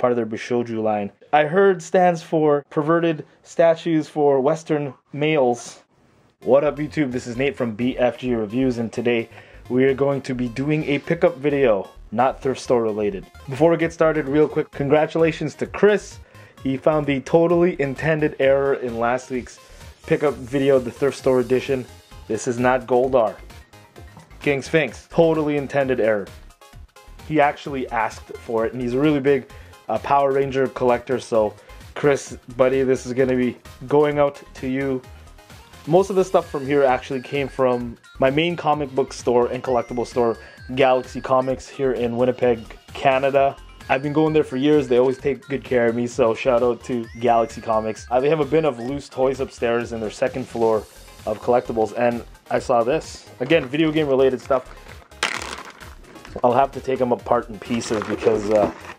part of their Bishouju line. I heard stands for perverted statues for Western males. What up YouTube, this is Nate from BFG Reviews, and today we are going to be doing a pickup video, not thrift store related. Before we get started, real quick, congratulations to Chris. He found the totally intended error in last week's pickup video, the thrift store edition. This is not Goldar. King Sphinx, totally intended error. He actually asked for it, and he's a really big Power Ranger collector, so Chris, buddy, this is going to be going out to you. Most of the stuff from here actually came from my main comic book store and collectible store, Galaxy Comics, here in Winnipeg, Canada. I've been going there for years. They always take good care of me, so shout out to Galaxy Comics. They have a bin of loose toys upstairs in their second floor of collectibles, and I saw this. Again, video game related stuff. I'll have to take them apart in pieces because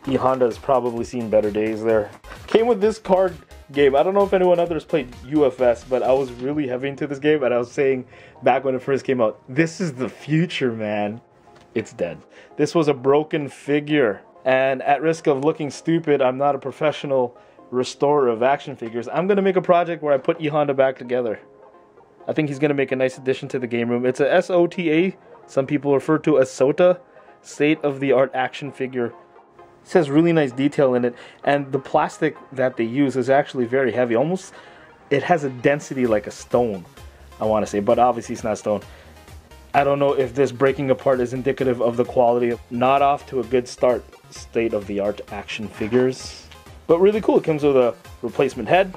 E Honda has probably seen better days there. Came with this card game. I don't know if anyone others played UFS, but I was really heavy into this game, and I was saying back when it first came out, this is the future, man. It's dead. This was a broken figure, and at risk of looking stupid, I'm not a professional restorer of action figures. I'm going to make a project where I put E Honda back together. I think he's going to make a nice addition to the game room. It's a SOTA, some people refer to as SOTA, state-of-the-art action figure. It has really nice detail in it, and the plastic that they use is actually very heavy. Almost, it has a density like a stone, I want to say, but obviously it's not stone. I don't know if this breaking apart is indicative of the quality of not off to a good start state-of-the-art action figures. But really cool. It comes with a replacement head.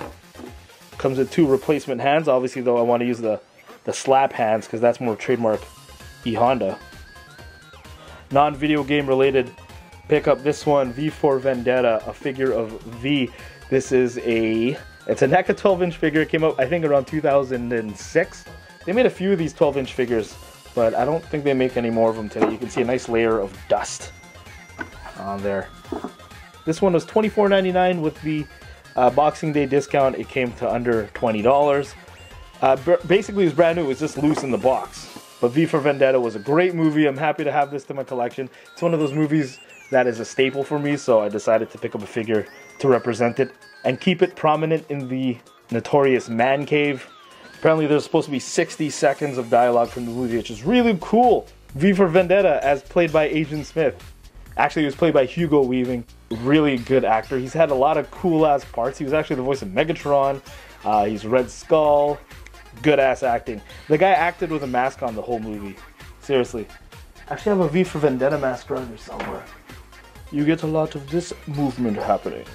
Comes with 2 replacement hands. Obviously, though, I want to use the slap hands because that's more trademark E Honda. Non-video game related pickup. This one, V for Vendetta, a figure of V. This is it's a NECA 12-inch figure. It came out, I think, around 2006. They made a few of these 12-inch figures, but I don't think they make any more of them today. You can see a nice layer of dust on there. This one was $24.99 with the Boxing Day discount. It came to under $20. Basically, it was brand new. It was just loose in the box. But V for Vendetta was a great movie. I'm happy to have this to my collection. It's one of those movies that is a staple for me, so I decided to pick up a figure to represent it and keep it prominent in the notorious man cave. Apparently, there's supposed to be 60 seconds of dialogue from the movie, which is really cool. V for Vendetta, as played by Agent Smith. Actually, he was played by Hugo Weaving. Really good actor. He's had a lot of cool-ass parts. He was actually the voice of Megatron. He's Red Skull. Good-ass acting. The guy acted with a mask on the whole movie. Seriously. Actually, I have a V for Vendetta mask around here somewhere. You get a lot of this movement happening.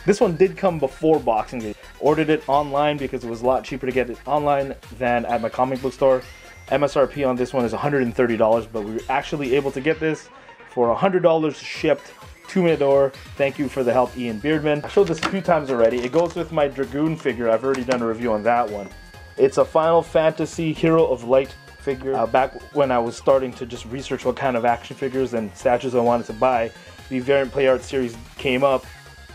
This one did come before Boxing Day. Ordered it online because it was a lot cheaper to get it online than at my comic book store. MSRP on this one is $130, but we were actually able to get this for $100 shipped to my door. Thank you for the help, Ian Beardman. I showed this a few times already. It goes with my Dragoon figure. I've already done a review on that one. It's a Final Fantasy Hero of Light figure. Back when I was starting to just research what kind of action figures and statues I wanted to buy, the Variant Play Art series came up,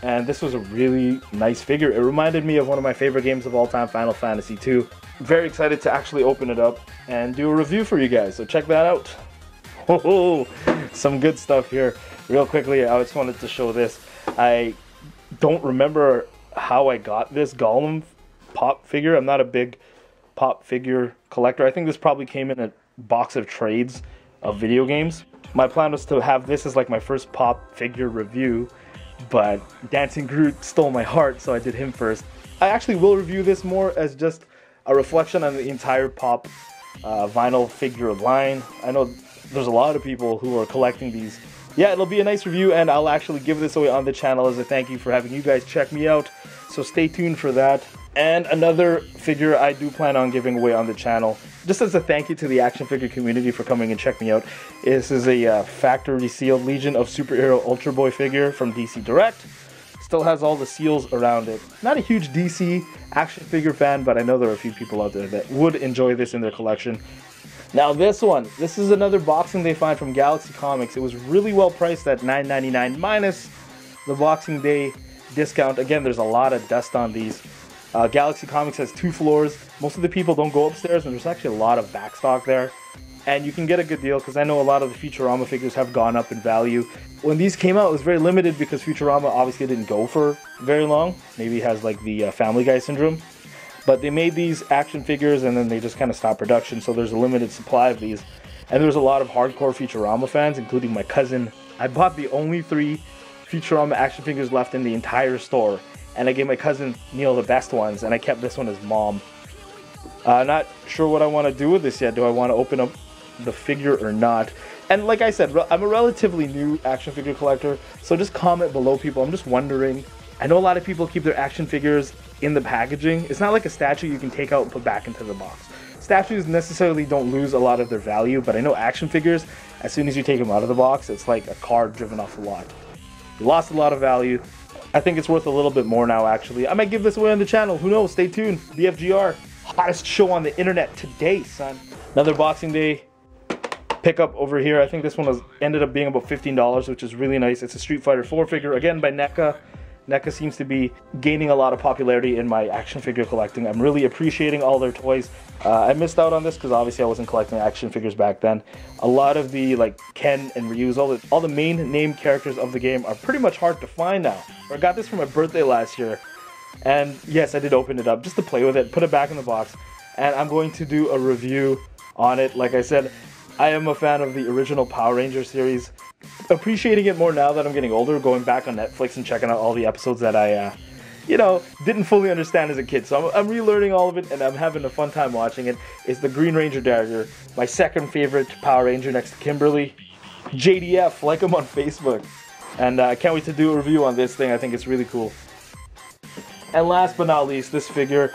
and this was a really nice figure. It reminded me of one of my favorite games of all time, Final Fantasy II. Very excited to actually open it up and do a review for you guys, so check that out. Oh, some good stuff here. Real quickly, I just wanted to show this. I don't remember how I got this Gollum pop figure. I'm not a big pop figure collector. I think this probably came in a box of trades of video games. My plan was to have this as like my first pop figure review, but Dancing Groot stole my heart, so I did him first. I actually will review this more as just a reflection on the entire pop vinyl figure line. I know there's a lot of people who are collecting these. Yeah, it'll be a nice review, and I'll actually give this away on the channel as a thank you for having you guys check me out, so stay tuned for that. And another figure I do plan on giving away on the channel, just as a thank you to the action figure community for coming and check me out. This is a factory sealed Legion of Superhero Ultra Boy figure from DC Direct. Still has all the seals around it. Not a huge DC action figure fan, but I know there are a few people out there that would enjoy this in their collection. Now this one, this is another Boxing Day find from Galaxy Comics. It was really well priced at $9.99 minus the Boxing Day discount. Again, there's a lot of dust on these. Galaxy Comics has 2 floors. Most of the people don't go upstairs, and there's actually a lot of backstock there. and you can get a good deal because I know a lot of the Futurama figures have gone up in value. When these came out, it was very limited because Futurama obviously didn't go for very long. Maybe it has like the Family Guy syndrome. But they made these action figures and then they just kind of stopped production, so there's a limited supply of these. And there's a lot of hardcore Futurama fans, including my cousin. I bought the only 3 Futurama action figures left in the entire store, and I gave my cousin Neil the best ones, and I kept this one as mom. Not sure what I want to do with this yet. Do I want to open up the figure or not? And like I said, I'm a relatively new action figure collector, so just comment below, people. I'm just wondering. I know a lot of people keep their action figures in the packaging. It's not like a statue you can take out and put back into the box. Statues necessarily don't lose a lot of their value, but I know action figures, as soon as you take them out of the box, it's like a car driven off the lot. You lost a lot of value. I think it's worth a little bit more now, actually. I might give this away on the channel. Who knows? Stay tuned. BFGR. Hottest show on the internet today, son. Another Boxing Day pickup over here. I think this one ended up being about $15, which is really nice. It's a Street Fighter 4 figure, again by NECA. NECA seems to be gaining a lot of popularity in my action figure collecting. I'm really appreciating all their toys. I missed out on this because obviously I wasn't collecting action figures back then. A lot of the like Ken and Ryu's, all the main name characters of the game are pretty much hard to find now. I got this for my birthday last year, and yes, I did open it up just to play with it, put it back in the box, and I'm going to do a review on it. Like I said, I am a fan of the original Power Rangers series. Appreciating it more now that I'm getting older, going back on Netflix and checking out all the episodes that I, you know, didn't fully understand as a kid. So I'm relearning all of it, and I'm having a fun time watching it. It's the Green Ranger Dagger, my second favorite Power Ranger next to Kimberly. JDF, like him on Facebook. And I can't wait to do a review on this thing. I think it's really cool. And last but not least, this figure,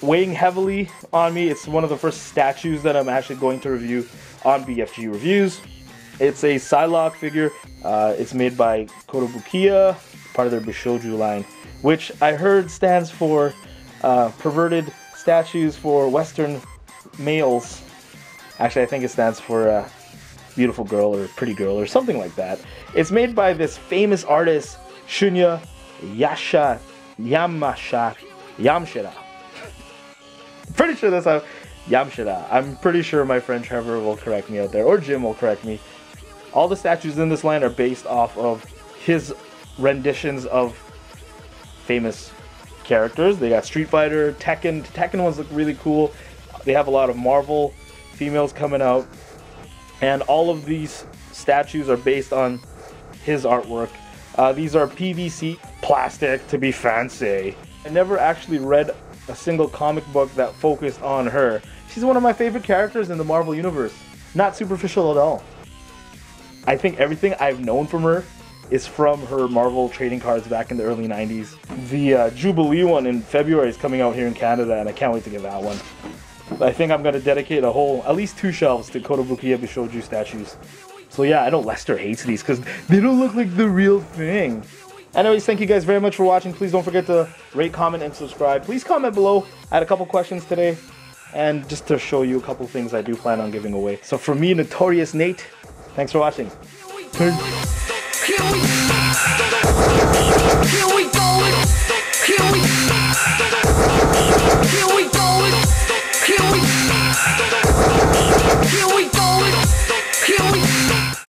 weighing heavily on me. It's one of the first statues that I'm actually going to review on BFG Reviews. It's a Psylocke figure. It's made by Kotobukiya, part of their Bishoujo line, which I heard stands for perverted statues for Western males. Actually, I think it stands for beautiful girl or pretty girl or something like that. It's made by this famous artist, Shunya Yamshita. Pretty sure that's how Yamshita. I'm pretty sure my friend Trevor will correct me out there, or Jim will correct me. All the statues in this line are based off of his renditions of famous characters. They got Street Fighter, Tekken. The Tekken ones look really cool. They have a lot of Marvel females coming out. And all of these statues are based on his artwork. These are PVC plastic to be fancy. I never actually read a single comic book that focused on her. She's one of my favorite characters in the Marvel Universe. Not superficial at all. I think everything I've known from her is from her Marvel trading cards back in the early 90s. The Jubilee one in February is coming out here in Canada, and I can't wait to get that one. I think I'm going to dedicate at least 2 shelves to Kotobukiya Bishoujo statues. So yeah, I know Lester hates these because they don't look like the real thing. Anyways, thank you guys very much for watching. Please don't forget to rate, comment, and subscribe. Please comment below. I had a couple questions today, and just to show you a couple things I do plan on giving away. So for me, Notorious Nate, thanks for watching. Peace.